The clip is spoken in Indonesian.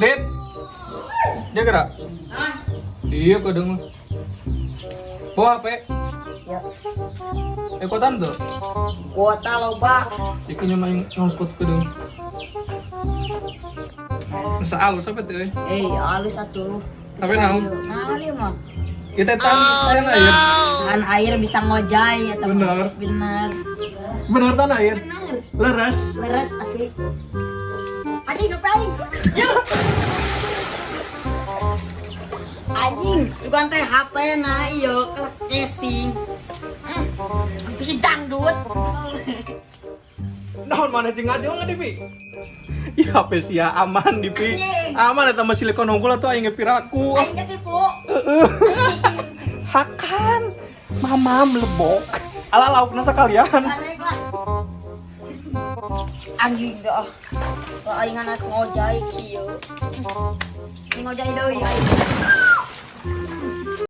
Dit. Dia gerak. Iya kadang. Bawa HP. Ya. Ikutan tuh. Kuota loba. Iki main hotspot kadang. Sealus apa tuh? Halus satu. Tapi naon? Nah, dia mah. Kita tan air. Kan air bisa ngojay ya teman. Benar. Benar. Bener tan air. Benar. Leres. Leres asli. Anjing ngapain? Anjing, sugan teh HP na iyo casing. Aku si dangdut. Naon mana tinggal aja nggak Divi? Ya HP sia aman Divi. Aman eta mah silikon unggul atuh aing ngepiraku. Aing ketipu. Hakan. Mama melebok. Ala laukna sakalian. Karek lah. Anjing dah. Aing nganas ngojay kieu. Ngojay deui aing.